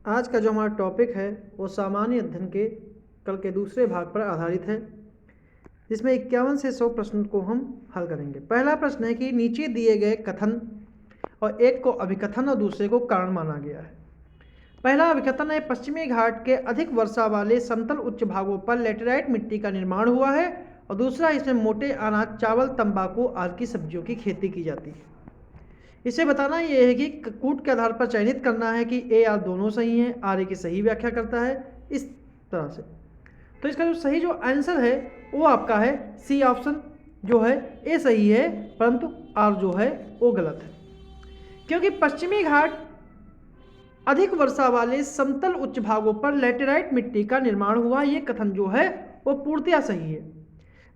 आज का जो हमारा टॉपिक है वो सामान्य अध्ययन के कल के दूसरे भाग पर आधारित है, जिसमें 51 से 100 प्रश्न को हम हल करेंगे। पहला प्रश्न है कि नीचे दिए गए कथन और एक को अभिकथन और दूसरे को कारण माना गया है। पहला अभिकथन है, पश्चिमी घाट के अधिक वर्षा वाले समतल उच्च भागों पर लैटेराइट मिट्टी का निर्माण हुआ है। और दूसरा, इसमें मोटे अनाज, चावल, तंबाकू आदि की सब्जियों की खेती की जाती है। इसे बताना यह है कि कूट के आधार पर चयनित करना है कि ए आर दोनों सही हैं, आर ए की सही व्याख्या करता है, इस तरह से। तो इसका जो सही जो आंसर है वो आपका है सी ऑप्शन जो है ए सही है, परंतु आर जो है वो गलत है, क्योंकि पश्चिमी घाट अधिक वर्षा वाले समतल उच्च भागों पर लैटेराइट मिट्टी का निर्माण हुआ, ये कथन जो है वो पूर्णतया सही है।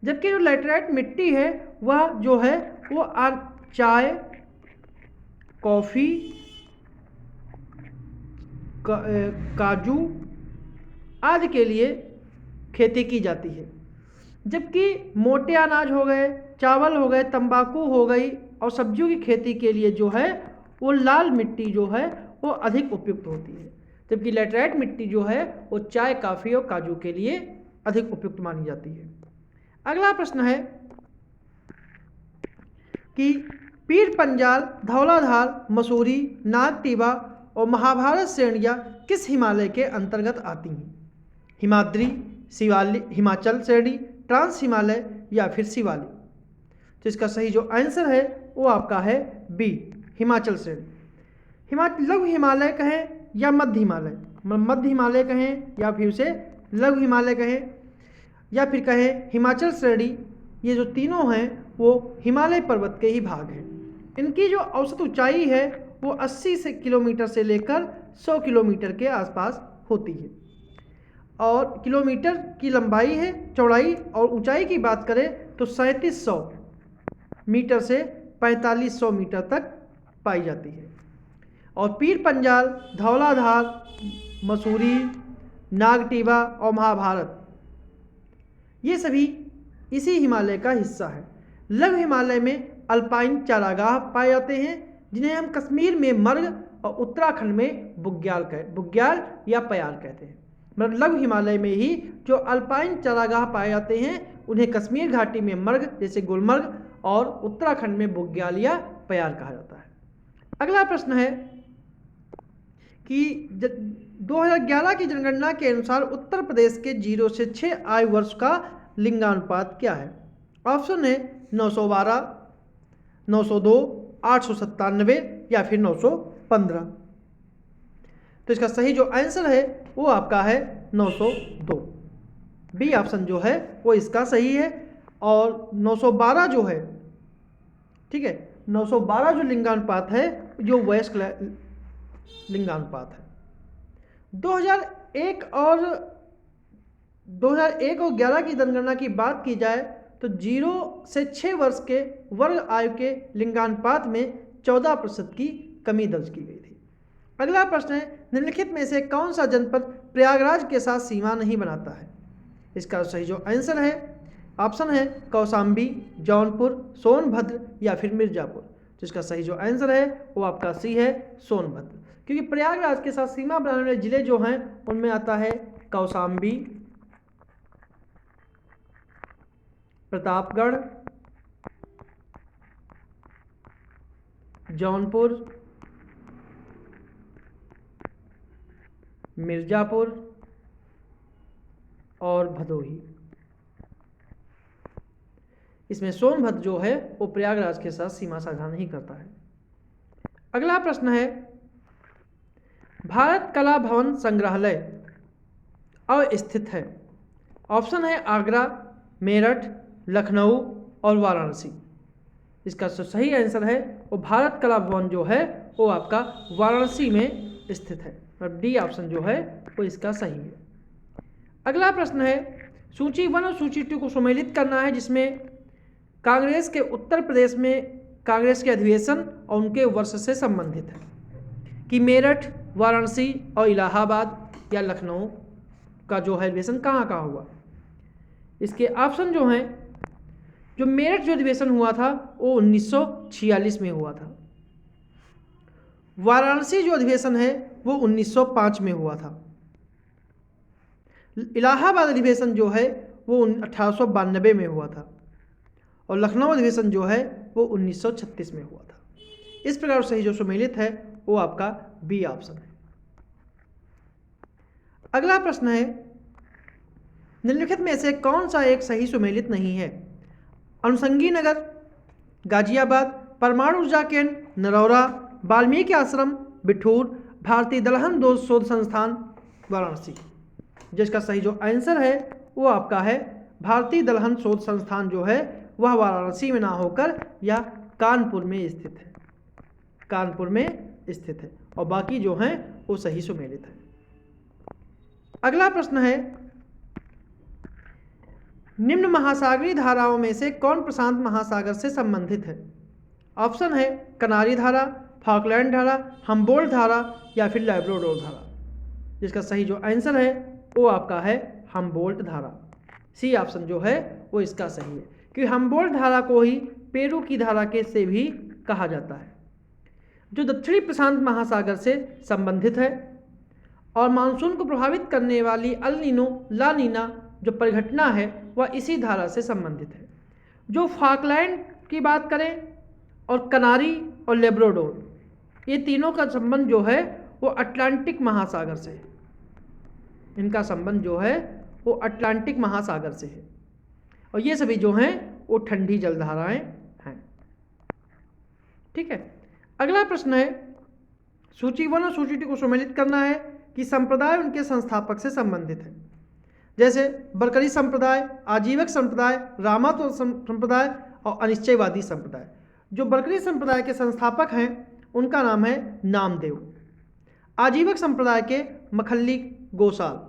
जबकि जो लैटेराइट मिट्टी है वह जो है वो चाय, कॉफ़ी, काजू आदि के लिए खेती की जाती है। जबकि मोटे अनाज हो गए, चावल हो गए, तंबाकू हो गई और सब्जियों की खेती के लिए जो है वो लाल मिट्टी जो है वो अधिक उपयुक्त होती है। जबकि लैटेराइट मिट्टी जो है वो चाय, कॉफ़ी और काजू के लिए अधिक उपयुक्त मानी जाती है। अगला प्रश्न है कि पीर पंजाल, धौलाधार, मसूरी, नागटीबा और महाभारत श्रेणियाँ किस हिमालय के अंतर्गत आती हैं? हिमाद्री, शिवालिक, हिमाचल श्रेणी, ट्रांस हिमालय या फिर शिवालिक। तो इसका सही जो आंसर है वो आपका है बी, हिमाचल श्रेणी। लघु हिमालय कहें या मध्य हिमालय, मध्य हिमालय कहें या फिर उसे लघु हिमालय कहें या फिर कहें हिमाचल श्रेणी, ये जो तीनों हैं वो हिमालय पर्वत के ही भाग हैं। इनकी जो औसत ऊंचाई है वो 80 किलोमीटर से लेकर 100 किलोमीटर के आसपास होती है। और किलोमीटर की लंबाई है, चौड़ाई और ऊंचाई की बात करें तो 3700 मीटर से 4500 मीटर तक पाई जाती है। और पीर पंजाल, धौलाधार, मसूरी, नागटीबा और महाभारत ये सभी इसी हिमालय का हिस्सा है। लघु हिमालय में अल्पाइन चारागाह पाए जाते हैं, जिन्हें हम कश्मीर में मर्ग और उत्तराखंड में बुग्याल या पयार कहते हैं। मतलब लघु हिमालय में ही जो अल्पाइन चारागाह पाए जाते हैं उन्हें कश्मीर घाटी में मर्ग जैसे गुलमर्ग और उत्तराखंड में बुग्याल या पयार कहा जाता है। अगला प्रश्न है कि 2011 की जनगणना के अनुसार उत्तर प्रदेश के 0 से 6 आयु वर्ष का लिंगानुपात क्या है? ऑप्शन है 912, 902, 897 या फिर 915। तो इसका सही जो आंसर है वो आपका है 902, बी ऑप्शन जो है वो इसका सही है। और 912 जो है, ठीक है, 912 जो लिंगानुपात है जो वयस्क लिंगानुपात है। 2001 और 11 की जनगणना की बात की जाए तो 0 से 6 वर्ष के वर्ग आयु के लिंगानुपात में 14% की कमी दर्ज की गई थी। अगला प्रश्न है, निम्नलिखित में से कौन सा जनपद प्रयागराज के साथ सीमा नहीं बनाता है? इसका सही जो आंसर है ऑप्शन है कौशाम्बी, जौनपुर, सोनभद्र या फिर मिर्जापुर। तो इसका सही जो आंसर है वो आपका सी है, सोनभद्र, क्योंकि प्रयागराज के साथ सीमा बनाने वाले जिले जो हैं उनमें आता है कौशाम्बी, प्रतापगढ़, जौनपुर, मिर्जापुर और भदोही। इसमें सोनभद्र जो है वो प्रयागराज के साथ सीमा साझा नहीं करता है। अगला प्रश्न है, भारत कला भवन संग्रहालय अवस्थित है? ऑप्शन है आगरा, मेरठ, लखनऊ और वाराणसी। इसका सही आंसर है वो भारत कला भवन जो है वो आपका वाराणसी में स्थित है, और डी ऑप्शन जो है वो इसका सही है। अगला प्रश्न है, सूची 1 और सूची 2 को सम्मिलित करना है, जिसमें कांग्रेस के उत्तर प्रदेश में कांग्रेस के अधिवेशन और उनके वर्ष से संबंधित है कि मेरठ, वाराणसी और इलाहाबाद या लखनऊ का जो है अधिवेशन कहाँ कहाँ हुआ। इसके ऑप्शन जो हैं, जो मेरठ जो अधिवेशन हुआ था वो 1946 में हुआ था। वाराणसी जो अधिवेशन है वो 1905 में हुआ था। इलाहाबाद अधिवेशन जो है वो 1892 में हुआ था और लखनऊ अधिवेशन जो है वो 1936 में हुआ था। इस प्रकार सही जो सुमेलित है वो आपका बी ऑप्शन है। अगला प्रश्न है, निम्नलिखित में से कौन सा एक सही सुमेलित नहीं है? अनुषंगी नगर, गाजियाबाद, परमाणु ऊर्जा केंद्र, नरौरा, वाल्मीकि आश्रम, बिठूर, भारतीय दलहन शोध संस्थान, वाराणसी। जिसका सही जो आंसर है वो आपका है भारतीय दलहन शोध संस्थान जो है वह वाराणसी में ना होकर या कानपुर में स्थित है, कानपुर में स्थित है और बाकी जो हैं वो सही सुमेलित है। अगला प्रश्न है, निम्न महासागरीय धाराओं में से कौन प्रशांत महासागर से संबंधित है? ऑप्शन है कनारी धारा, फॉकलैंड धारा, हम्बोल्ट धारा या फिर लैब्राडोर धारा। जिसका सही जो आंसर है वो आपका है हम्बोल्ट धारा। सी ऑप्शन जो है वो इसका सही है, क्योंकि हम्बोल्ट धारा को ही पेरू की धारा के से भी कहा जाता है, जो दक्षिणी प्रशांत महासागर से संबंधित है और मानसून को प्रभावित करने वाली अल नीनो ला नीना जो परिघटना है वह इसी धारा से संबंधित है। जो फॉकलैंड की बात करें और कनारी और लैब्राडोर, ये तीनों का संबंध जो है वो अटलांटिक महासागर से है। इनका संबंध जो है वो अटलांटिक महासागर से है और ये सभी जो हैं वो ठंडी जलधाराएं हैं। ठीक है। अगला प्रश्न है, सूची 1 और सूची 2 को सम्मिलित करना है कि संप्रदाय उनके संस्थापक से संबंधित है। जैसे बरकरी संप्रदाय, आजीवक संप्रदाय, रामत्व संप्रदाय और अनिश्चयवादी संप्रदाय। जो बरकरी संप्रदाय के संस्थापक हैं उनका नाम है नामदेव, आजीवक संप्रदाय के मखल्ली गोसाल,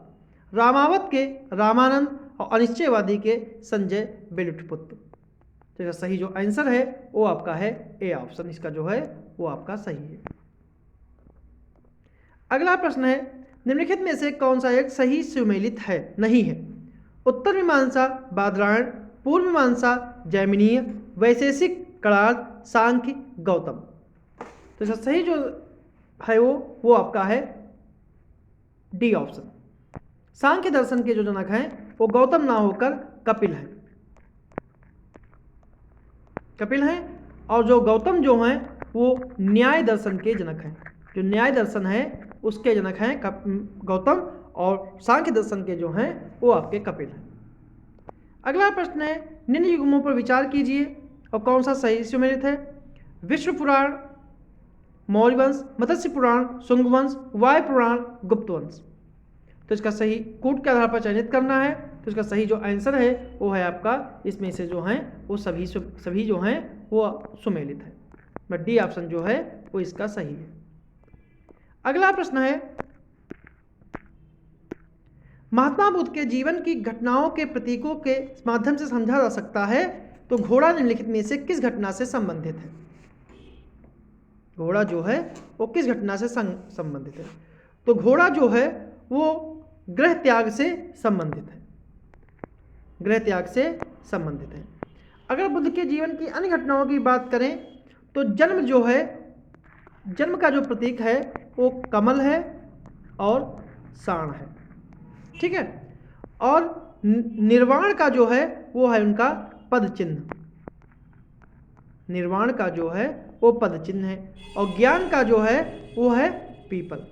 रामावत के रामानंद और अनिश्चयवादी के संजय बेलुटपुत्र। तो सही जो आंसर है वो आपका है ए ऑप्शन, इसका जो है वो आपका सही है। अगला प्रश्न है, निम्नलिखित में से कौन सा एक सही सुमेलित है नहीं है? उत्तर मीमांसा बादरायण, पूर्व मीमांसा जैमिनीय, वैशेषिक कणाद, सांख्य गौतम। तो इसका सही जो है वो आपका है डी ऑप्शन। सांख्य दर्शन के जो जनक हैं वो गौतम ना होकर कपिल हैं, कपिल हैं और जो गौतम जो हैं वो न्याय दर्शन के जनक हैं। जो न्याय दर्शन है उसके जनक हैं गौतम और सांख्य दर्शन के जो हैं वो आपके कपिल हैं। अगला प्रश्न है, निम्न युग्मों पर विचार कीजिए और कौन सा सही सुमेलित है? विष्णु पुराण, मौर्य वंश, मत्स्य पुराण, शुंग वंश, वायु पुराण, गुप्त वंश। तो इसका सही कूट के आधार पर चयनित करना है। तो इसका सही जो आंसर है वो है आपका, इसमें से जो हैं वो सभी जो हैं वो सुमेलित है, बट डी ऑप्शन जो है वो इसका सही है। अगला प्रश्न है, महात्मा बुद्ध के जीवन की घटनाओं के प्रतीकों के माध्यम से समझा जा सकता है तो घोड़ा निम्नलिखित में से किस घटना से संबंधित है? घोड़ा जो है वो किस घटना से संबंधित है? तो घोड़ा जो है वो गृह त्याग से संबंधित है, गृह त्याग से संबंधित है। अगर बुद्ध के जीवन की अन्य घटनाओं की बात करें तो जन्म जो है, जन्म का जो प्रतीक है वो कमल है और साण है। ठीक है। और निर्वाण का जो है वो है उनका पद चिन्ह, निर्वाण का जो है वो पद चिन्ह है और ज्ञान का जो है वो है पीपल।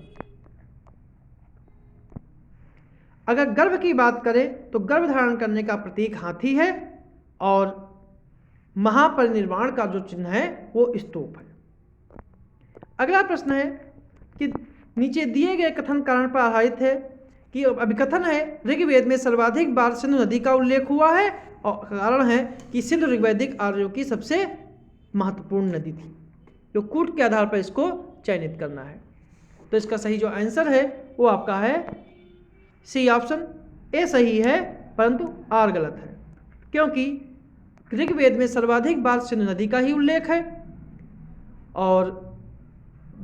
अगर गर्भ की बात करें तो गर्भ धारण करने का प्रतीक हाथी है और महापरिनिर्वाण का जो चिन्ह है वो स्तूप है। अगला प्रश्न है कि नीचे दिए गए कथन कारण पर आधारित है कि अभिकथन है ऋग्वेद में सर्वाधिक बार सिंधु नदी का उल्लेख हुआ है और कारण है कि सिंधु ऋग्वैदिक आर्यों की सबसे महत्वपूर्ण नदी थी। जो कूट के आधार पर इसको चयनित करना है। तो इसका सही जो आंसर है वो आपका है सी ऑप्शन। ए सही है परंतु आर गलत है, क्योंकि ऋग्वेद में सर्वाधिक बार सिंधु नदी का ही उल्लेख है और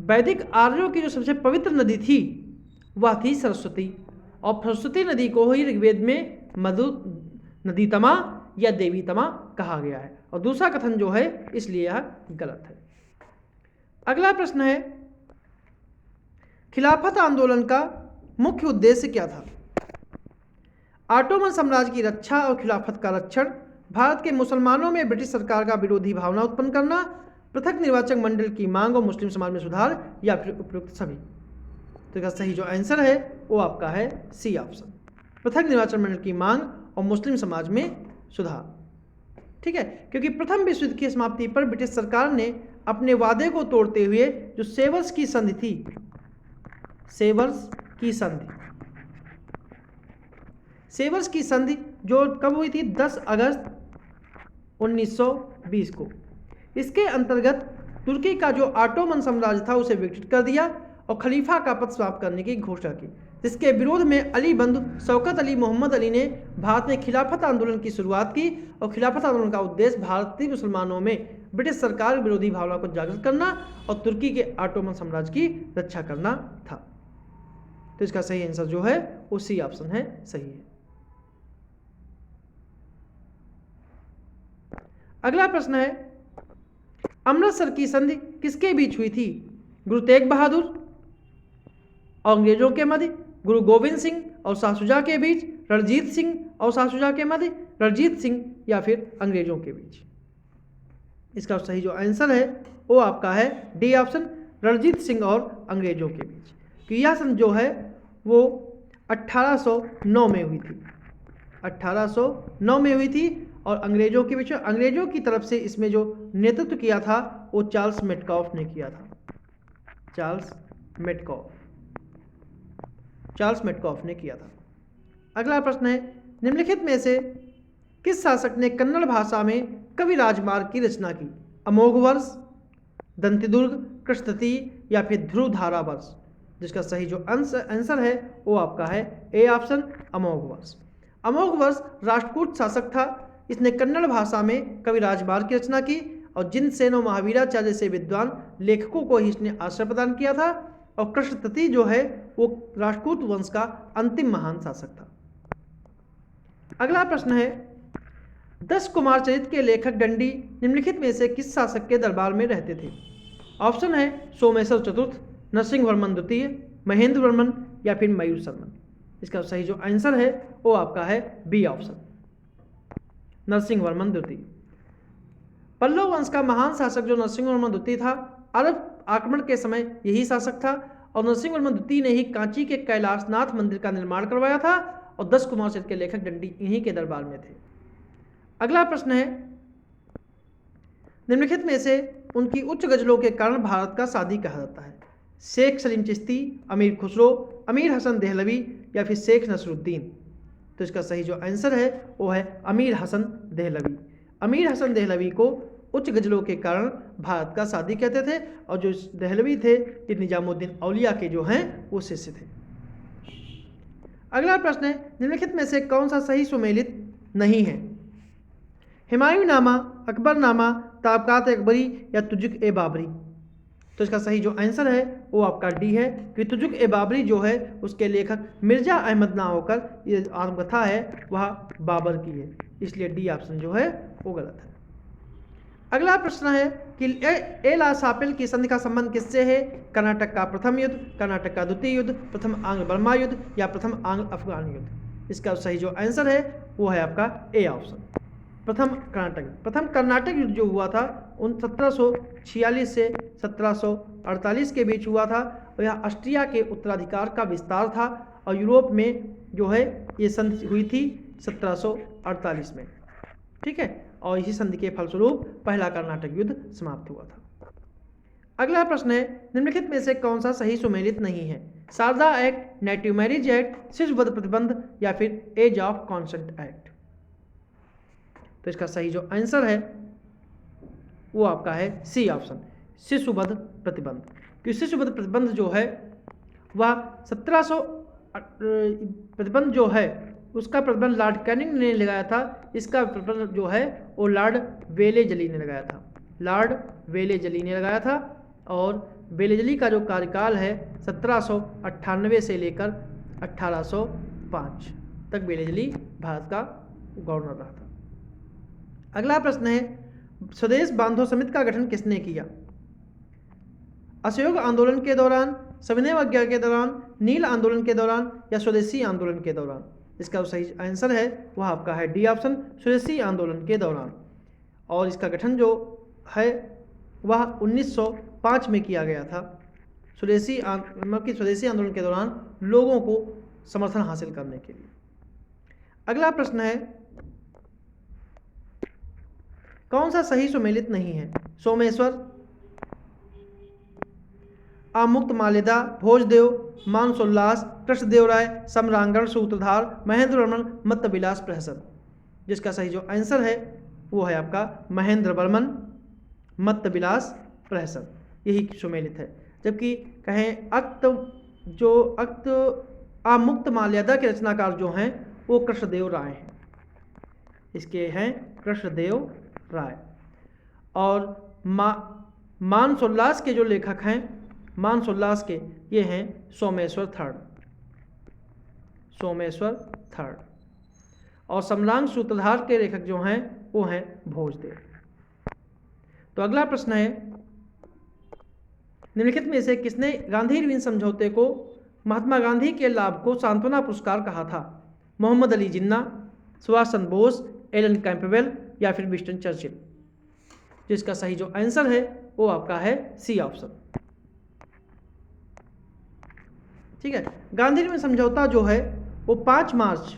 वैदिक आर्यों की जो सबसे पवित्र नदी थी वह थी सरस्वती और सरस्वती नदी को ही ऋग्वेद में मधु नदीतमा या देवीतमा कहा गया है और दूसरा कथन जो है इसलिए यह गलत है। अगला प्रश्न है, खिलाफत आंदोलन का मुख्य उद्देश्य क्या था? ऑटोमन साम्राज्य की रक्षा और खिलाफत का रक्षण, भारत के मुसलमानों में ब्रिटिश सरकार का विरोधी भावना उत्पन्न करना, पृथक निर्वाचक मंडल की मांग और मुस्लिम समाज में सुधार, या फिर उपयुक्त सभी। तो इसका सही जो आंसर है वो आपका है सी ऑप्शन, पृथक निर्वाचन मंडल की मांग और मुस्लिम समाज में सुधार। ठीक है, क्योंकि प्रथम विश्व युद्ध की समाप्ति पर ब्रिटिश सरकार ने अपने वादे को तोड़ते हुए जो सेवर्स की संधि थी, सेवर्स की संधि जो कब हुई थी? 10 अगस्त 1920 को। इसके अंतर्गत तुर्की का जो ऑटोमन साम्राज्य था उसे विघटित कर दिया और खलीफा का पद समाप्त करने की घोषणा की, जिसके विरोध में अली बंधु शौकत अली मोहम्मद अली ने भारत में खिलाफत आंदोलन की शुरुआत की। और खिलाफत आंदोलन का उद्देश्य भारतीय मुसलमानों में ब्रिटिश सरकार विरोधी भावना को जागृत करना और तुर्की के ऑटोमन साम्राज्य की रक्षा करना था। तो इसका सही आंसर जो है वो सी ऑप्शन है, सही है। अगला प्रश्न है, अमृतसर की संधि किसके बीच हुई थी? गुरु तेग बहादुर और अंग्रेजों के मध्य, गुरु गोविंद सिंह और शाह शुजा के बीच, रणजीत सिंह और शाह शुजा के मध्य, रणजीत सिंह या फिर अंग्रेजों के बीच। इसका सही जो आंसर है वो आपका है डी ऑप्शन, रणजीत सिंह और अंग्रेजों के बीच। कि यह संधि जो है वो 1809 में हुई थी, 1809 में हुई थी। और अंग्रेजों के बीच, अंग्रेजों की तरफ से इसमें जो नेतृत्व किया था वो चार्ल्स मेटकॉफ ने किया था, चार्ल्स मेटकॉफ ने किया था। अगला प्रश्न है, निम्नलिखित में से किस शासक ने कन्नड़ भाषा में कवि राजमार्ग की रचना की? अमोघ वर्ष, दंतिदुर्ग, कृष्णतती या फिर ध्रुवधारा वर्ष। जिसका सही जो आंसर है वो आपका है ए ऑप्शन, अमोघ वर्ष। अमोघ वर्ष राष्ट्रकूट शासक था। इसने कन्नड़ भाषा में कवि राजमार्ग की रचना की और जिनसेन और महावीराचार्य जैसे विद्वान लेखकों को ही इसने आश्रय प्रदान किया था। और कृष्णतती जो है वो राष्ट्रकूट वंश का अंतिम महान शासक था। अगला प्रश्न है, 10 कुमार चरित्र के लेखक दंडी निम्नलिखित में से किस शासक के दरबार में रहते थे? ऑप्शन है सोमेश्वर चतुर्थ, नरसिंह वर्मन द्वितीय, महेंद्र वर्मन या फिर मयूर शर्मन। इसका सही जो आंसर है वो आपका है बी ऑप्शन, नरसिंह वर्मन द्वितीय। पल्लव वंश का महान शासक जो नरसिंह वर्मन द्वितीय था, अरब आक्रमण के समय यही शासक था और नरसिंह वर्मन द्वितीय ने ही कांची के कैलाशनाथ मंदिर का निर्माण करवाया था और 10 कुमार चरित्र के लेखक दंडी इन्हीं के दरबार में थे। अगला प्रश्न है, निम्नलिखित में से उनकी उच्च गजलों के कारण भारत का सादी कहा जाता है? शेख सलीम चिश्ती, अमीर खुसरो, अमीर हसन देहलवी या फिर शेख नसरुद्दीन। तो इसका सही जो आंसर है वो है अमीर हसन देहलवी। अमीर हसन देहलवी को उच्च गजलों के कारण भारत का सादी कहते थे और जो देहलवी थे ये निजामुद्दीन औलिया के जो हैं वो शिष्य थे। अगला प्रश्न है, निम्नलिखित में से कौन सा सही सुमेलित नहीं है? हुमायूंनामा, अकबरनामा, ताबकात अकबरी या तुजुक ए बाबरी। तो इसका सही जो आंसर है वो आपका डी है कि तुजुक ए बाबरी जो है उसके लेखक मिर्जा अहमद ना होकर ये आत्मकथा है वह बाबर की है, इसलिए डी ऑप्शन जो है वो गलत है। अगला प्रश्न है कि एला सापिल की संधि का संबंध किससे है? कर्नाटक का प्रथम युद्ध, कर्नाटक का द्वितीय युद्ध, प्रथम आंग्ल बर्मा युद्ध या प्रथम आंग्ल अफगान युद्ध। इसका सही जो आंसर है वो है आपका ए ऑप्शन, प्रथम कर्नाटक युद्ध जो हुआ था 1746 से 1748 के बीच हुआ था और यह ऑस्ट्रिया के उत्तराधिकार का विस्तार था और यूरोप में जो है ये संधि हुई थी 1748 में। ठीक है, और इसी संधि के फलस्वरूप पहला कर्नाटक युद्ध समाप्त हुआ था। अगला प्रश्न है, निम्नलिखित में से कौन सा सही सुमेलित नहीं है? Sharda act, native marriage act, शिशुवध प्रतिबंध या फिर एज ऑफ कॉन्सेंट एक्ट। तो इसका सही जो आंसर है वो आपका है सी ऑप्शन, शिशुवध प्रतिबंध। क्योंकि शिशुवध प्रतिबंध जो है वह 1700 प्रतिबंध जो है उसका प्रतिबंध लॉर्ड कैनिंग ने लगाया था। इसका प्रतिबंध जो है वो लॉर्ड वेलेजली ने लगाया था, लॉर्ड वेलेजली ने लगाया था। और वेलेजली का जो कार्यकाल है 1798 से लेकर 1805 तक वेलेजली भारत का गवर्नर रहा था। अगला प्रश्न है, स्वदेश बांधो समिति का गठन किसने किया? असहयोग आंदोलन के दौरान, सविनय अवज्ञा के दौरान, नील आंदोलन के दौरान या स्वदेशी आंदोलन के दौरान? इसका सही आंसर है वह आपका है डी ऑप्शन, स्वदेशी आंदोलन के दौरान। और इसका गठन जो है वह 1905 में किया गया था, मतलब कि स्वदेशी आंदोलन के दौरान लोगों को समर्थन हासिल करने के लिए। अगला प्रश्न है, कौन सा सही सुमेलित नहीं है? सोमेश्वर, आमुक्त माल्यदा, भोजदेव, मानसोल्लास, कृष्णदेवराय, सम्रांगण, सूत्रधार, महेंद्र वर्मन, मत्तविलास प्रहसन। जिसका सही जो आंसर है वो है आपका महेंद्र वर्मन, मत्तविलास प्रहसन, यही सुमेलित है। जबकि कहें अक्त आमुक्त माल्यदा के रचनाकार जो हैं वो कृष्णदेव राय हैं, इसके हैं कृष्णदेव राय। और मानसोल्लास के जो लेखक हैं, मानसोल्लास के ये हैं सोमेश्वर थर्ड। और सम्रांग सूत्रधार के लेखक जो हैं वो हैं भोजदेव। तो अगला प्रश्न है, निम्नलिखित में से किसने गांधी इरविन समझौते को महात्मा गांधी के लाभ को सांत्वना पुरस्कार कहा था? मोहम्मद अली जिन्ना, सुभाष चंद्र बोस, एलन कैंपबेल या फिर विंस्टन चर्चिल? जिसका सही जो आंसर है वो आपका है सी ऑप्शन। ठीक है, गांधी इरविन समझौता जो है वो 5 मार्च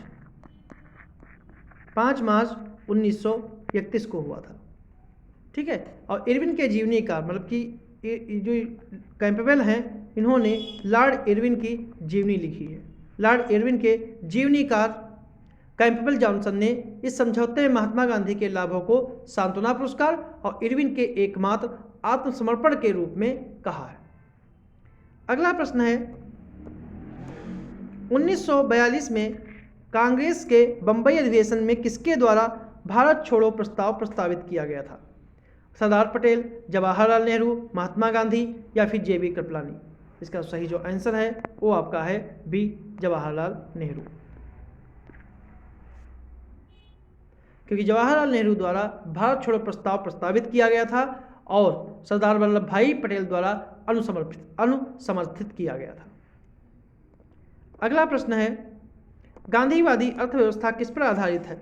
1931 को हुआ था। ठीक है, और इरविन के जीवनीकार मतलब कि जो कैंपबेल हैं इन्होंने लॉर्ड इरविन की जीवनी लिखी है। लॉर्ड इरविन के जीवनीकार कैंपबेल जॉनसन ने इस समझौते में महात्मा गांधी के लाभों को सांत्वना पुरस्कार और इरविन के एकमात्र आत्मसमर्पण के रूप में कहा है। अगला प्रश्न है, 1942 में कांग्रेस के बंबई अधिवेशन में किसके द्वारा भारत छोड़ो प्रस्ताव प्रस्तावित किया गया था? सरदार पटेल, जवाहरलाल नेहरू, महात्मा गांधी या फिर जेबी कृपलानी? इसका सही जो आंसर है वो आपका है बी, जवाहरलाल नेहरू। क्योंकि जवाहरलाल नेहरू द्वारा भारत छोड़ो प्रस्ताव प्रस्तावित किया गया था और सरदार वल्लभ भाई पटेल द्वारा अनुसमर्थित किया गया था। अगला प्रश्न है, गांधीवादी अर्थव्यवस्था किस पर आधारित है?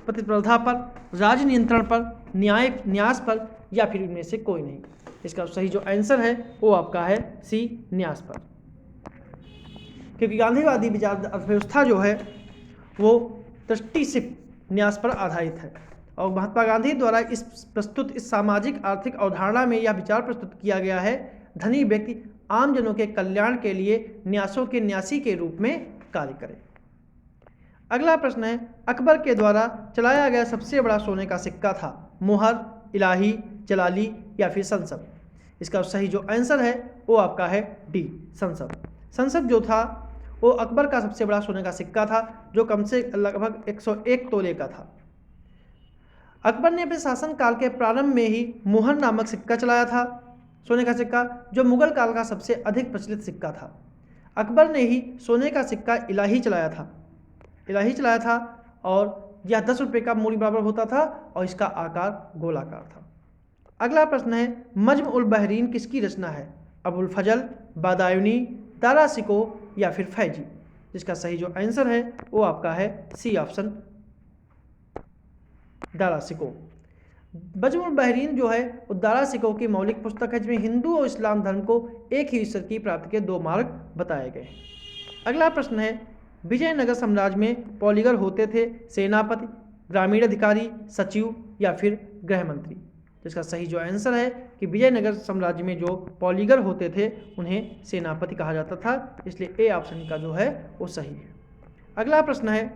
प्रतिस्पर्धा पर, राज नियंत्रण पर, न्यास पर या फिर इनमें से कोई नहीं? इसका सही जो आंसर है वो आपका है सी, न्यास पर। क्योंकि गांधीवादी विचार अर्थव्यवस्था जो है वो ट्रस्टीशिप न्यास पर आधारित है और महात्मा गांधी द्वारा इस सामाजिक आर्थिक अवधारणा में यह विचार प्रस्तुत किया गया है, धनी व्यक्ति आम जनों के कल्याण के लिए न्यासों के न्यासी के रूप में कार्य करे। अगला प्रश्न है, अकबर के द्वारा चलाया गया सबसे बड़ा सोने का सिक्का था? मुहर, इलाही, जलाली या फिर संसद? इसका सही जो आंसर है वो आपका है डी, संसद। संसद जो था वो अकबर का सबसे बड़ा सोने का सिक्का था जो कम से लगभग 101 तोले का था। अकबर ने अपने शासनकाल के प्रारंभ में ही मुहर नामक सिक्का चलाया था, सोने का सिक्का, जो मुगल काल का सबसे अधिक प्रचलित सिक्का था। अकबर ने ही सोने का सिक्का इलाही चलाया था और यह 10 रुपये का मूल्य बराबर होता था और इसका आकार गोलाकार था। अगला प्रश्न है, मज्म उल बहरीन किसकी रचना है? अबुल फजल, बादायूनी, दारा सिको या फिर फैजी? जिसका सही जो आंसर है वो आपका है सी ऑप्शन, दारा सिको। मज्म उल बहरीन जो है वो दारा सिको की मौलिक पुस्तक है जिसमें हिंदू और इस्लाम धर्म को एक ही ईश्वर की प्राप्ति के 2 मार्ग बताए गए हैं। अगला प्रश्न है, विजयनगर साम्राज्य में पॉलीगर होते थे? सेनापति, ग्रामीण अधिकारी, सचिव या फिर गृह मंत्री? जिसका सही जो आंसर है कि विजयनगर साम्राज्य में जो पॉलीगर होते थे उन्हें सेनापति कहा जाता था, इसलिए ए ऑप्शन का जो है वो सही है। अगला प्रश्न है,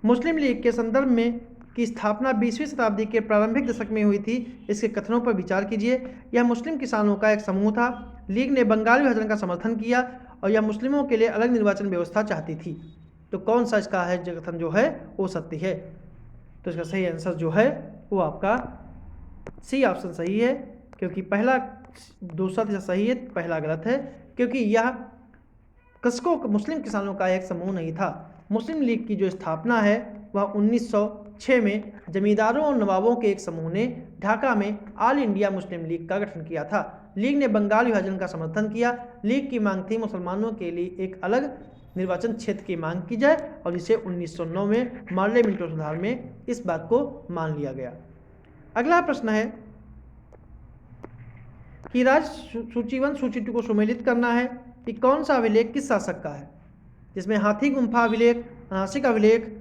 मुस्लिम लीग के संदर्भ में की स्थापना 20वीं शताब्दी के प्रारंभिक दशक में हुई थी, इसके कथनों पर विचार कीजिए। यह मुस्लिम किसानों का एक समूह था। लीग ने बंगाल विभाजन का समर्थन किया और यह मुस्लिमों के लिए अलग निर्वाचन व्यवस्था चाहती थी। तो कौन सा इसका है कथन जो है वो सत्य है? तो इसका सही आंसर जो है वो आपका सी ऑप्शन सही है, क्योंकि पहला दूसरा तीसरा सही है, पहला गलत है, क्योंकि यह कृषकों मुस्लिम किसानों का एक समूह नहीं था। मुस्लिम लीग की जो स्थापना है वह 1906 में जमींदारों और नवाबों के एक समूह ने ढाका में ऑल इंडिया मुस्लिम लीग का गठन किया था, लीग ने बंगाल विभाजन का समर्थन किया। लीग की मांग थी मुसलमानों के लिए एक अलग निर्वाचन क्षेत्र की मांग की जाए और जिसे 1909 में मार्ले मिंटो सुधार में इस बात को मान लिया गया। अगला प्रश्न है कि राज्य सूची 1 सूची 2 को सुमेलित करना है कि कौन सा अभिलेख किस शासक का है, जिसमें हाथी गुम्फा अभिलेख, नासिक अभिलेख,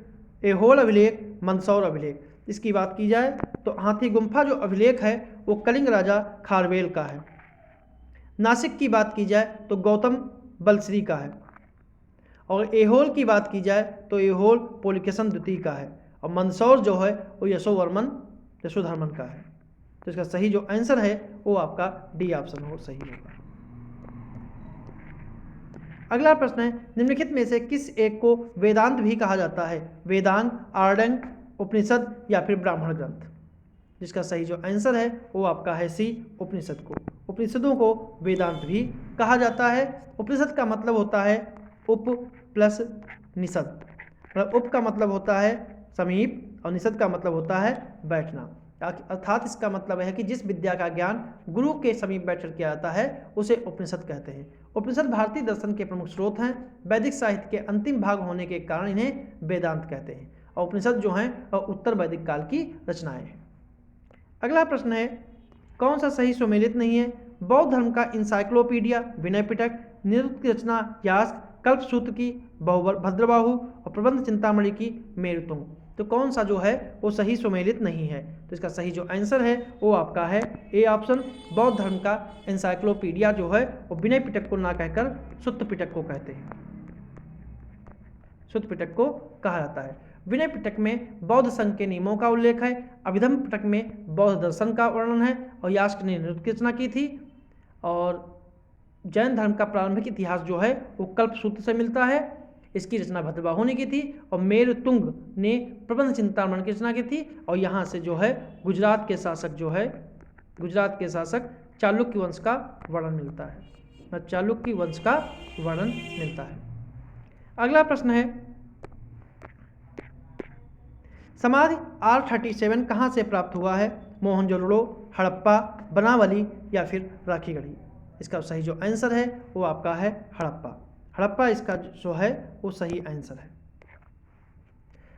ऐहोल अभिलेख, मंदसौर अभिलेख। इसकी बात की जाए तो हाथी गुम्फा जो अभिलेख है वो कलिंग राजा खारवेल का है। नासिक की बात की जाए तो गौतम बलश्री का है और ऐहोल की बात की जाए तो ऐहोल पुलकेशन द्वितीय का है और मंदसौर जो है वो यशोधर्मन का है। तो इसका सही जो आंसर है वो आपका डी ऑप्शन हो सही होगा। अगला प्रश्न है निम्नलिखित में से किस एक को वेदांत भी कहा जाता है, वेदांग, आर्डंग, उपनिषद या फिर ब्राह्मण ग्रंथ। जिसका सही जो आंसर है वो आपका है सी उपनिषद को। उपनिषदों को वेदांत भी कहा जाता है। उपनिषद का मतलब होता है उप प्लस निषद, मतलब उप का मतलब होता है समीप और निषद का मतलब होता है बैठना। अर्थात इसका मतलब है कि जिस विद्या का ज्ञान गुरु के समीप बैठकर किया जाता है उसे उपनिषद कहते हैं। उपनिषद भारतीय दर्शन के प्रमुख स्रोत हैं। वैदिक साहित्य के अंतिम भाग होने के कारण इन्हें वेदांत कहते हैं और उपनिषद जो हैं उत्तर वैदिक काल की रचनाएं हैं। अगला प्रश्न है कौन सा सही सुमेलित नहीं है, बौद्ध धर्म का इंसाइक्लोपीडिया विनय पिटक, निरुक्त की रचना यास्क, कल्पसूत्र की भद्रबाहु और प्रबंध चिंतामणि की मेरुतुंग। तो कौन सा जो है वो सही सुमेलित नहीं है। तो इसका सही जो आंसर है वो आपका है ए ऑप्शन, बौद्ध धर्म का इंसाइक्लोपीडिया जो है वो विनय पिटक को ना कहकर सुत्त पिटक को कहते हैं, सुत्त पिटक को कहा जाता है। विनय पिटक में बौद्ध संघ के नियमों का उल्लेख है, अभिधम्म पिटक में बौद्ध दर्शन का वर्णन है और यास्क ने निरुक्त की रचना की थी। और जैन धर्म का प्रारंभिक इतिहास जो है वो कल्पसूत्र से मिलता है, इसकी रचना भद्रबाहु ने की थी और मेरुतुंग ने प्रबंध चिंतामणि की रचना की थी। और यहाँ से जो है गुजरात के शासक चालुक्य वंश का वर्णन मिलता है, चालुक्य वंश का वर्णन मिलता है। अगला प्रश्न है समाधि R37 कहाँ से प्राप्त हुआ है, मोहनजोदड़ो, हड़प्पा, बनावली या फिर राखीगढ़ी। इसका सही जो आंसर है वो आपका है हड़प्पा। हड़प्पा इसका जो है वो सही आंसर है।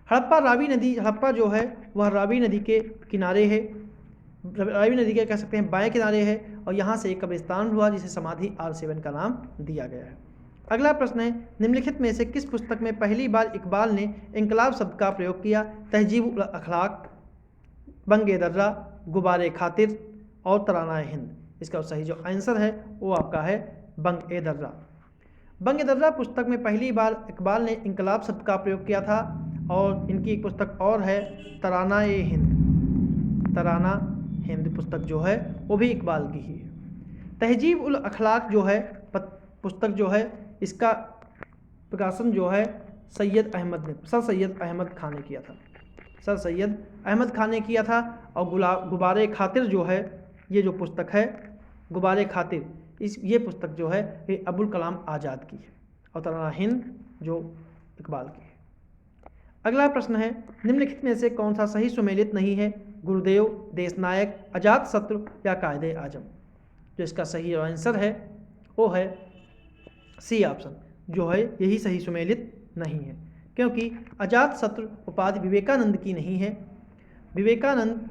हड़प्पा जो है वह रावी नदी के किनारे है, रावी नदी के कह सकते हैं बाएं किनारे है और यहाँ से एक कब्रिस्तान हुआ जिसे समाधि R7 का नाम दिया गया है। अगला प्रश्न है निम्नलिखित में से किस पुस्तक में पहली बार इकबाल ने इंकलाब शब्द का प्रयोग किया, तहजीब उल अखलाक, बंगे दर्रा, गुबारे खातिर और तराना हिंद। इसका सही जो आंसर है वो आपका है बंगे दर्रा। बंगे दर्रा पुस्तक में पहली बार इकबाल ने इंकलाब शब्द का प्रयोग किया था और इनकी एक पुस्तक और है तराना हिंद। तराना हिंद पुस्तक जो है वो भी इकबाल की ही है। तहजीब उल अखलाक जो है पुस्तक जो है इसका प्रकाशन जो है सर सैयद अहमद खान ने किया था, सर सैयद अहमद खान ने किया था। और गुबारे खातिर जो है ये जो पुस्तक है गुबारे खातिर ये पुस्तक जो है ये अबुल कलाम आज़ाद की है और तराना हिंद जो इकबाल की है। अगला प्रश्न है निम्नलिखित में से कौन सा सही सुमेलित नहीं है, गुरुदेव, देशनायक, अजात शत्रु या कायदे आजम। जो इसका सही आंसर है वो है सी ऑप्शन, जो है यही सही सुमेलित नहीं है क्योंकि अजात शत्रु उपाधि विवेकानंद की नहीं है। विवेकानंद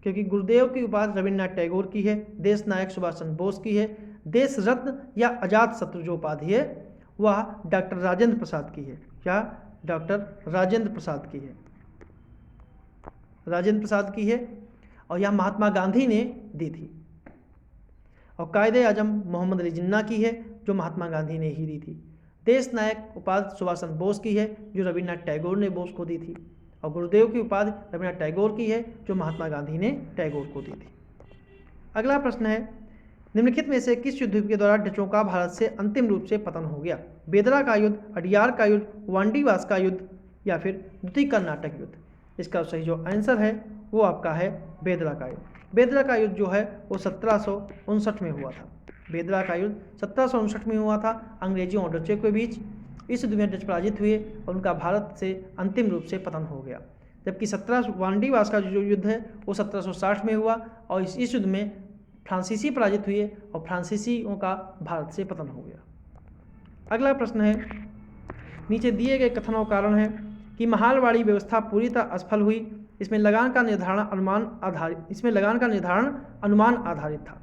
क्योंकि गुरुदेव की उपाधि रविन्द्रनाथ टैगोर की है, देश नायक सुभाष चंद्र बोस की है, देश रत्न या अजात शत्रु जो उपाधि है वह डॉक्टर राजेंद्र प्रसाद की है। क्या डॉक्टर राजेंद्र प्रसाद की है, राजेंद्र प्रसाद की है और यह महात्मा गांधी ने दी थी। और कायदे आजम मोहम्मद अली जिन्ना की है जो महात्मा गांधी ने ही दी थी। देश नायक उपाधि सुभाष चंद्र बोस की है जो रविन्द्रनाथ टैगोर ने बोस को दी थी। और गुरुदेव की उपाधि रविन्द्रनाथ टैगोर की है जो महात्मा गांधी ने टैगोर को दी थी। अगला प्रश्न है निम्नलिखित में से किस युद्ध के दौरान डचों का भारत से अंतिम रूप से पतन हो गया, बेदरा का युद्ध, अडियार का युद्ध, वांडीवास का युद्ध या फिर द्वितीय कर्नाटक युद्ध। इसका सही जो आंसर है वो आपका है बेदरा का युद्ध। बेदरा का युद्ध जो है वो 1759 में हुआ था। बेदरा का युद्ध 1759 में हुआ था अंग्रेजों और डचों के बीच। इस युद्ध में डच पराजित हुए और उनका भारत से अंतिम रूप से पतन हो गया। जबकि वांडीवास का जो युद्ध है वो 1760 में हुआ और इस युद्ध में फ्रांसीसी पराजित हुए और फ्रांसीसियों का भारत से पतन हो गया। अगला प्रश्न है, नीचे दिए गए कथन और कारण है कि महालवाड़ी व्यवस्था पूरी तरह असफल हुई, इसमें लगान का निर्धारण अनुमान आधारित था।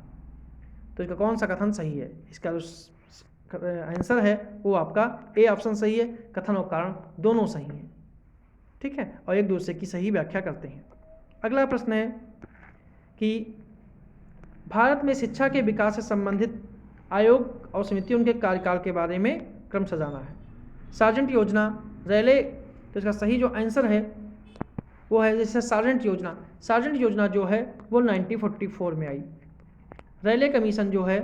तो इसका कौन सा कथन सही है? इसका जो आंसर है वो आपका ए ऑप्शन सही है। कथन और कारण दोनों सही हैं, ठीक है, और एक दूसरे की सही व्याख्या करते हैं। अगला प्रश्न है कि भारत में शिक्षा के विकास से संबंधित आयोग और समितियों उनके कार्यकाल के बारे में क्रम सजाना है। सार्जेंट योजना, रैले, तो इसका सही जो आंसर है वो है जैसे सार्जेंट योजना जो है वो 1944 में आई। रैले कमीशन जो है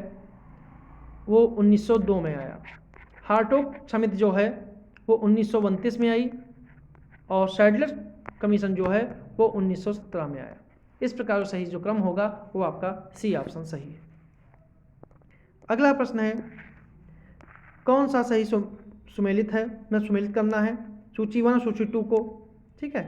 वो 1902 में आया। हार्टोग समिति जो है वो 1929 में आई और सैडलर कमीशन जो है वो 1917 में आया। इस प्रकार सही जो क्रम होगा वो आपका सी ऑप्शन सही है। अगला प्रश्न है, कौन सा सही सुमेलित है न सुमेलित करना है सूची 1 और सूची 2 को, ठीक है।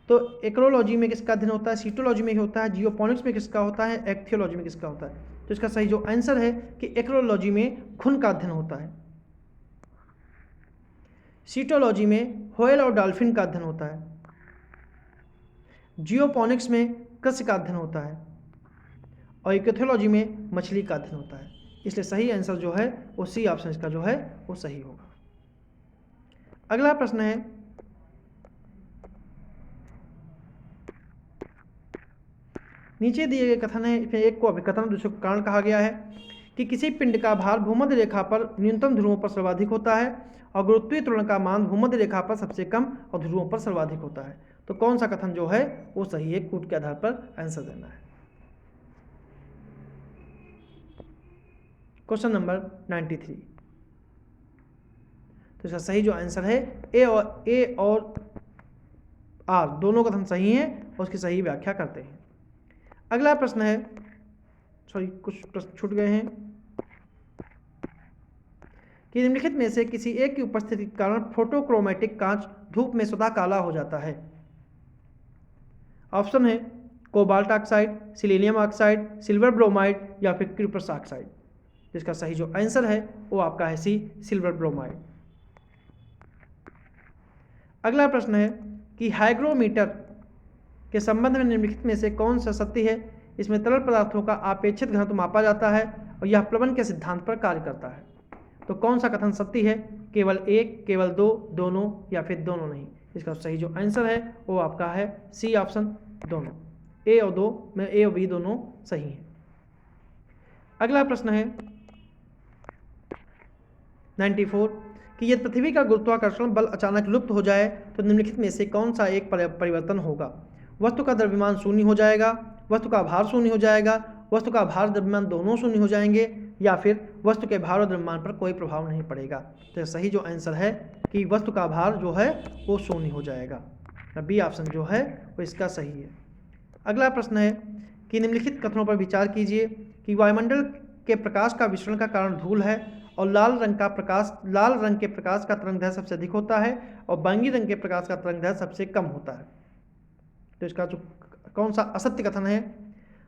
तो एक्रोलॉजी में किसका अध्ययन होता है, सीटोलॉजी में होता है, जियोपोनिक्स में किसका होता है, एक्थियोलॉजी में किसका होता है। तो इसका सही जो आंसर है कि एक्रोलॉजी में खून का अध्ययन होता है, सीटोलॉजी में व्हेल और डॉल्फिन का अध्ययन होता है, जियोपोनिक्स में कृषि का अध्ययन होता है और इकोथोलॉजी में मछली का अध्ययन होता है। इसलिए सही आंसर जो है वो सी ऑप्शन इसका जो है वो सही होगा। अगला प्रश्न है, नीचे दिए गए कथन है, इसमें एक को अभिकथन दूसरे को कारण कहा गया है कि किसी पिंड का भार भूमध्य रेखा पर न्यूनतम ध्रुवों पर सर्वाधिक होता है और गुरुत्वीय त्वरण का मान भूमध्य रेखा पर सबसे कम और ध्रुवों पर सर्वाधिक होता है। तो कौन सा कथन जो है वो सही है, कूट के आधार पर आंसर देना है। Question number 93। तो इसका सही जो आंसर है ए और आर दोनों कथन सही हैं और उसकी सही व्याख्या करते हैं। अगला प्रश्न है, सॉरी कुछ प्रश्न छूट गए हैं, कि निम्नलिखित में से किसी एक की उपस्थिति के कारण फोटोक्रोमेटिक कांच धूप में स्वतः काला हो जाता है। ऑप्शन है cobalt oxide, selenium oxide, silver bromide या फिर क्यूप्रस ऑक्साइड। जिसका सही जो आंसर है वो आपका है सी, सिल्वर ब्रोमाइड। अगला प्रश्न है कि हाइग्रोमीटर के संबंध में निम्नलिखित में से कौन सा सत्य है। इसमें तरल पदार्थों का आपेक्षित घनत्व मापा जाता है और यह प्लवन के सिद्धांत पर कार्य करता है। तो कौन सा कथन सत्य है, केवल एक, केवल दो, दोनों या फिर दोनों नहीं। इसका सही जो आंसर है वो आपका है सी ऑप्शन, दोनों। ए और दो में ए और बी दोनों सही हैं। अगला प्रश्न है 94 कि यदि पृथ्वी का गुरुत्वाकर्षण बल अचानक लुप्त हो जाए तो निम्नलिखित में से कौन सा एक परिवर्तन होगा। वस्तु का द्रव्यमान शून्य हो जाएगा, वस्तु का भार शून्य हो जाएगा, वस्तु का भार द्रव्यमान दोनों शून्य हो जाएंगे या फिर वस्तु के भार और द्रव्यमान पर कोई प्रभाव नहीं पड़ेगा। तो सही जो आंसर है कि वस्तु का भार जो है वो शून्य हो जाएगा। बी ऑप्शन जो है वो इसका सही है। अगला प्रश्न है कि निम्नलिखित कथनों पर विचार कीजिए कि वायुमंडल के प्रकाश का विसरण का कारण धूल है और लाल रंग के प्रकाश का तरंगदैर्घ्य सबसे अधिक होता है और बैंगनी रंग के प्रकाश का तरंगदैर्घ्य सबसे कम होता है। तो इसका जो कौन सा असत्य कथन है,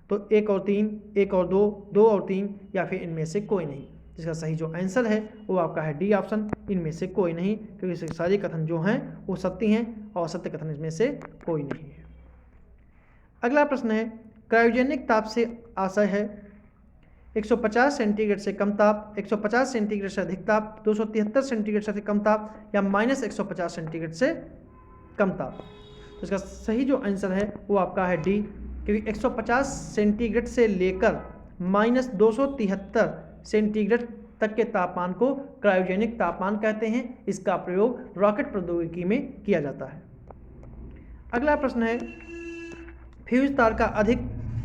तो 1 और 3, 1 और 2, 2 और 3 या फिर इनमें से कोई नहीं। जिसका सही जो आंसर है वो आपका है डी ऑप्शन, इनमें से कोई नहीं, क्योंकि इसके सारे कथन जो हैं वो सत्य हैं और असत्य कथन इसमें से कोई नहीं है। अगला प्रश्न है, क्रायोजेनिक ताप से आशय है 150 सेंटीग्रेड से कम ताप, 150 सेंटीग्रेड से अधिक ताप, 273 सेंटीग्रेड से कम ताप या -150 सेंटीग्रेड से कम ताप। तो इसका सही जो आंसर है वो आपका है डी, क्योंकि 150 सेंटीग्रेड से लेकर -273 सेंटीग्रेड तक के तापमान को क्रायोजेनिक तापमान कहते हैं। इसका प्रयोग रॉकेट प्रौद्योगिकी में किया जाता है। अगला प्रश्न है, फ्यूज तार का अधिक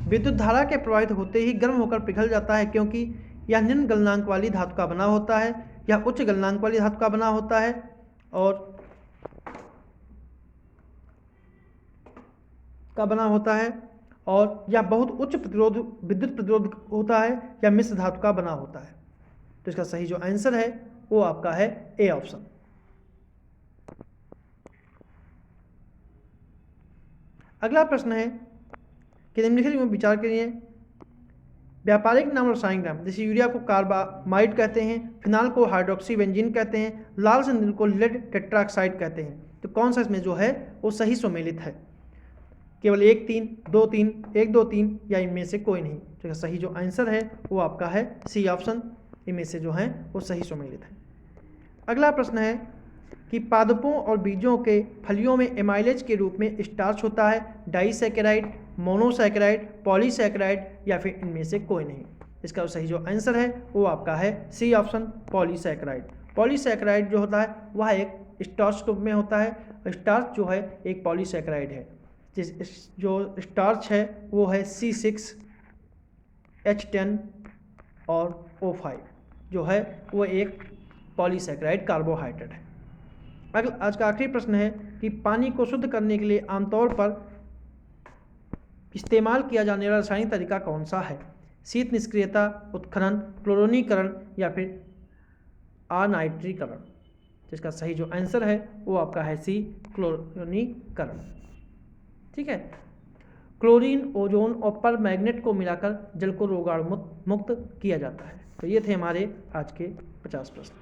विद्युत धारा के प्रवाहित होते ही गर्म होकर पिघल जाता है क्योंकि यह निम्न गलनांक वाली धातु का बना होता है, यह उच्च गलनांक वाली धातु का बना होता है और यह बहुत उच्च विद्युत प्रतिरोध होता है या मिश्र धातु का बना होता है। तो इसका सही जो आंसर है वो आपका है ए ऑप्शन। अगला प्रश्न है कि निम्नलिखित में विचार करिए व्यापारिक नाम और रासायनिक नाम, जैसे यूरिया को कार्बामाइड कहते हैं, फिनाल को हाइड्रोक्सी बेंजीन कहते हैं, लाल सिंदूर को लेड टेट्राक्साइड कहते हैं। तो कौन सा इसमें जो है वो सही सम्मिलित है? केवल 1 3 2 3 1 2 3 या इनमें से कोई नहीं। तो सही जो आंसर है वो आपका है सी ऑप्शन, इनमें से जो है वो सही सम्मिलित है। अगला प्रश्न है कि पादपों और बीजों के फलियों में एमाइलेज के रूप में स्टार्च होता है, डाइसैकेराइड, मोनोसैकेराइड, पॉलीसैकेराइड या फिर इनमें से कोई नहीं। इसका सही जो आंसर है वो आपका है सी ऑप्शन, पॉलीसैकेराइड। पॉलीसैकेराइड जो होता है वह एक स्टार्च रूप में होता है। स्टार्च जो है एक पॉलीसैकेराइड है। जो स्टार्च है वो है C6H10 और O5 जो है वो एक पॉलीसैकेराइड कार्बोहाइड्रेट है। आज का आखिरी प्रश्न है कि पानी को शुद्ध करने के लिए आमतौर पर इस्तेमाल किया जाने वाला रासायनिक तरीका कौन सा है? शीत निष्क्रियता, उत्खनन, क्लोरीनीकरण या फिर अनाइट्रीकरण। जिसका सही जो आंसर है वो आपका है सी, क्लोरीनीकरण। ठीक है। क्लोरीन, ओजोन और परमैंगनेट को मिलाकर जल को रोगाणु मुक्त किया जाता है। तो ये थे हमारे आज के 50 प्रश्न।